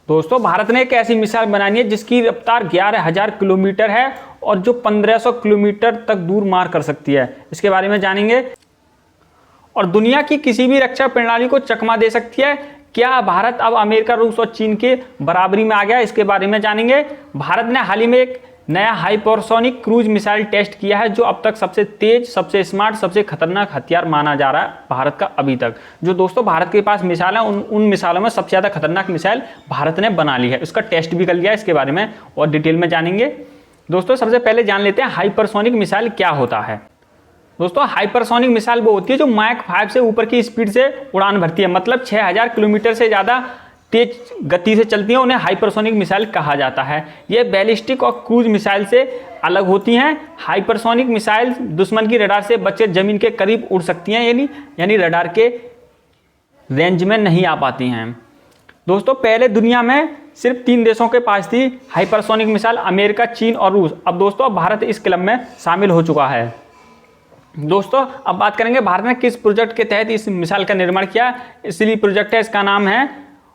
दोस्तों भारत ने एक ऐसी मिसाइल बनानी है जिसकी रफ्तार 11,000 किलोमीटर है और जो 1500 किलोमीटर तक दूर मार कर सकती है। इसके बारे में जानेंगे। और दुनिया की किसी भी रक्षा प्रणाली को चकमा दे सकती है। क्या भारत अब अमेरिका, रूस और चीन के बराबरी में आ गया? इसके बारे में जानेंगे। भारत ने हाल ही में एक नया हाइपरसोनिक क्रूज मिसाइल टेस्ट किया है जो अब तक सबसे तेज, सबसे स्मार्ट, सबसे खतरनाक हथियार माना जा रहा है भारत का अभी तक। जो दोस्तों भारत के पास मिसाइल है उन मिसाइलों में सबसे ज़्यादा खतरनाक मिसाइल भारत ने बना ली है। उसका टेस्ट भी कर लिया है। इसके बारे में और डिटेल में जानेंगे। दोस्तों सबसे पहले जान लेते हैं हाइपरसोनिक मिसाइल क्या होता है। दोस्तों हाइपरसोनिक मिसाइल वो होती है जो माक 5 से ऊपर की स्पीड से उड़ान भरती है, मतलब 6000 किलोमीटर से ज़्यादा तेज गति से चलती हैं। उन्हें हाइपरसोनिक मिसाइल कहा जाता है। ये बैलिस्टिक और क्रूज मिसाइल से अलग होती हैं। हाइपरसोनिक मिसाइल दुश्मन की रडार से बचकर जमीन के करीब उड़ सकती हैं, यानी रडार के रेंज में नहीं आ पाती हैं। दोस्तों पहले दुनिया में सिर्फ 3 देशों के पास थी हाइपरसोनिक मिसाइल, अमेरिका, चीन और रूस। अब दोस्तों भारत इस क्लब में शामिल हो चुका है। दोस्तों अब बात करेंगे भारत ने किस प्रोजेक्ट के तहत इस मिसाइल का निर्माण किया। इसलिए प्रोजेक्ट है, इसका नाम है।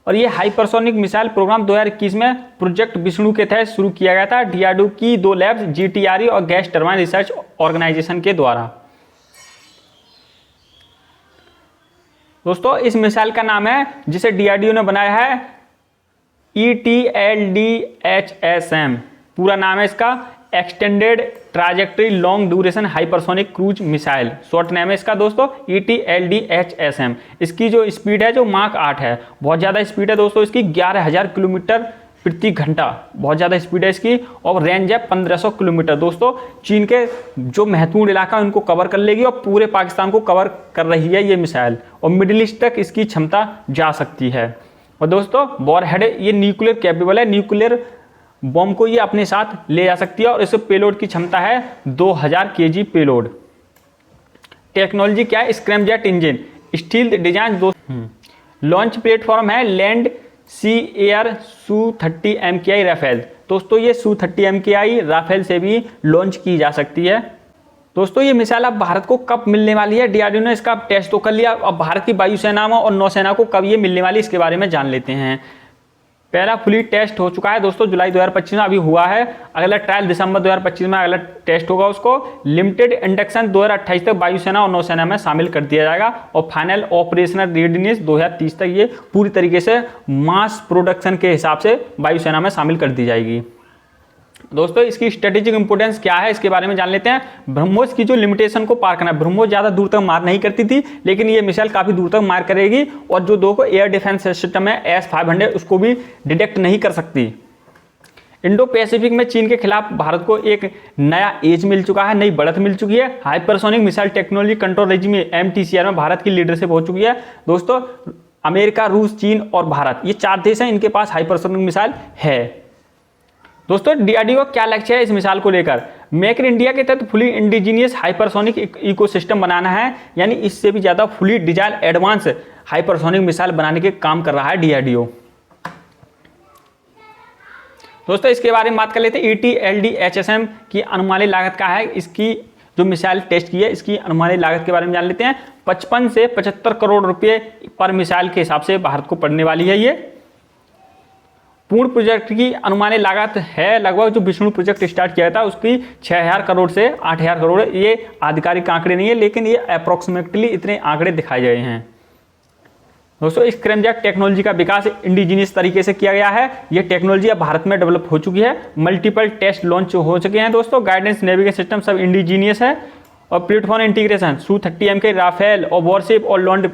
और ये हाइपरसोनिक मिसाइल प्रोग्राम 2021 में प्रोजेक्ट विष्णु के तहत शुरू किया गया था डीआरडीओ की 2 लैब्स, जीटीआरई और गैस टरबाइन रिसर्च ऑर्गेनाइजेशन के द्वारा। दोस्तों इस मिसाइल का नाम है जिसे डीआरडीओ ने बनाया है ETLDHSM। पूरा नाम है इसका extended trajectory long duration hypersonic cruise missile. Short name है इसका दोस्तों ETLDHSM। इसकी जो स्पीड है जो माक 8 है, बहुत ज़्यादा स्पीड है दोस्तों इसकी, 11,000 किलोमीटर प्रति घंटा, बहुत ज़्यादा स्पीड है इसकी। और रेंज है 1500 किलोमीटर। दोस्तों चीन के जो महत्वपूर्ण इलाका उनको कवर कर लेगी और पूरे पाकिस्तान को कवर कर रही है ये मिसाइल। और मिडिल ईस्ट तक इसकी क्षमता जा सकती है। और दोस्तों वॉरहेड ये न्यूक्लियर कैपेबल है, न्यूक्लियर बॉम्ब को ये अपने साथ ले जा सकती है। और इस पेलोड की क्षमता है 2000 kg पेलोड। टेक्नोलॉजी क्या है? Scramjet engine, steel design. Launch platform है लैंड सी एयर Su-30 MKI राफेल। दोस्तों ये Su-30 MKI राफेल से भी लॉन्च की जा सकती है। दोस्तों ये मिसाइल अब भारत को कब मिलने वाली है? डीआरडीओ ने इसका टेस्ट तो कर लिया। अब भारत की वायुसेना और नौसेना को कब ये मिलने वाली, इसके बारे में जान लेते हैं। पहला फुली टेस्ट हो चुका है दोस्तों जुलाई 2025 में अभी हुआ है। अगला ट्रायल दिसंबर 2025 में अगला टेस्ट होगा। उसको लिमिटेड इंडक्शन 2028 तक वायुसेना और नौसेना में शामिल कर दिया जाएगा। और फाइनल ऑपरेशनल रेडीनेस 2030 तक ये पूरी तरीके से मास प्रोडक्शन के हिसाब से वायुसेना में शामिल कर दी जाएगी। दोस्तों इसकी स्ट्रेटेजिक इंपोर्टेंस क्या है इसके बारे में जान लेते हैं। ब्रह्मोस की जो लिमिटेशन को पार करना है, ब्रह्मोस ज़्यादा दूर तक मार नहीं करती थी, लेकिन ये मिसाइल काफ़ी दूर तक मार करेगी। और जो दो को एयर डिफेंस सिस्टम है S-500 उसको भी डिटेक्ट नहीं कर सकती। इंडो पैसिफिक में चीन के खिलाफ भारत को एक नया एज मिल चुका है, नई बढ़त मिल चुकी है। Hypersonic missile technology control regime MTCR में भारत की लीडरशिप हो चुकी है। दोस्तों अमेरिका, रूस, चीन और भारत ये 4 देश हैं, इनके पास हाइपरसोनिक मिसाइल है। दोस्तों डीआरडीओ का क्या लक्ष्य है इस मिसाइल को लेकर? मेक इन इंडिया के तहत फुली इंडिजीनियस हाइपरसोनिक इकोसिस्टम बनाना है, यानी इससे भी ज़्यादा fully design advance hypersonic missile बनाने के काम कर रहा है डीआरडीओ। दोस्तों इसके बारे में बात कर लेते हैं। ETLDHSM की अनुमानित लागत क्या है? इसकी जो मिसाइल टेस्ट की है इसकी अनुमानित लागत के बारे में जान लेते हैं। 55 से 75 करोड़ रुपये पर मिसाइल के हिसाब से भारत को पड़ने वाली है। ये पूर्ण प्रोजेक्ट की अनुमानित लागत है लगभग, जो विष्णु प्रोजेक्ट स्टार्ट किया था उसकी 6000 करोड़ से 8000 करोड़। ये आधिकारिक आंकड़े नहीं है, लेकिन ये अप्रोक्सीमेटली इतने आंकड़े दिखाए गए हैं। दोस्तों इस स्क्रैमजेट टेक्नोलॉजी का विकास इंडिजीनियस तरीके से किया गया है। ये टेक्नोलॉजी अब भारत में डेवलप हो चुकी है। मल्टीपल टेस्ट लॉन्च हो चुके हैं दोस्तों। गाइडेंस नेविगेशन सिस्टम सब इंडिजीनियस है। और platform integration Su-30 MKI Rafale और वॉरशिप और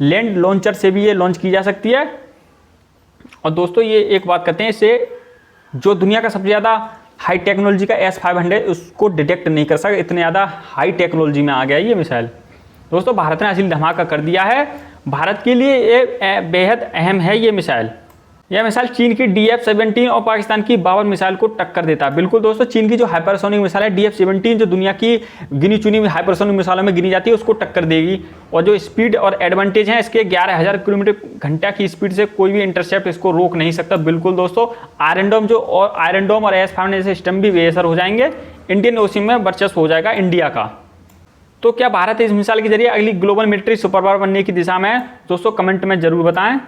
लैंड लॉन्चर से भी ये लॉन्च की जा सकती है। और दोस्तों ये एक बात करते हैं, इससे जो दुनिया का सबसे ज़्यादा हाई टेक्नोलॉजी का S-500 उसको डिटेक्ट नहीं कर सकता, इतने ज़्यादा हाई टेक्नोलॉजी में आ गया ये मिसाइल। दोस्तों भारत ने असली धमाका कर दिया है। भारत के लिए ये बेहद अहम है ये मिसाइल। यह मिसाइल चीन की DF-17 और पाकिस्तान की बाबर मिसाइल को टक्कर देता है। बिल्कुल दोस्तों चीन की जो हाइपरसोनिक मिसाइल है DF-17 जो दुनिया की गिनी चुनी हुई हाइपरसोनिक मिसाइलों में गिनी जाती है उसको टक्कर देगी। और जो स्पीड और एडवांटेज है इसके 11,000 किलोमीटर घंटा की स्पीड से कोई भी इंटरसेप्ट इसको रोक नहीं सकता। बिल्कुल दोस्तों आयरन डोम और S-500 सिस्टम भी बेअसर हो जाएंगे। इंडियन ओशन में वर्चस्व हो जाएगा इंडिया का। तो क्या भारत इस मिसाइल के जरिए अगली ग्लोबल मिलिट्री सुपर पावर बनने की दिशा में है? दोस्तों कमेंट में जरूर बताएं।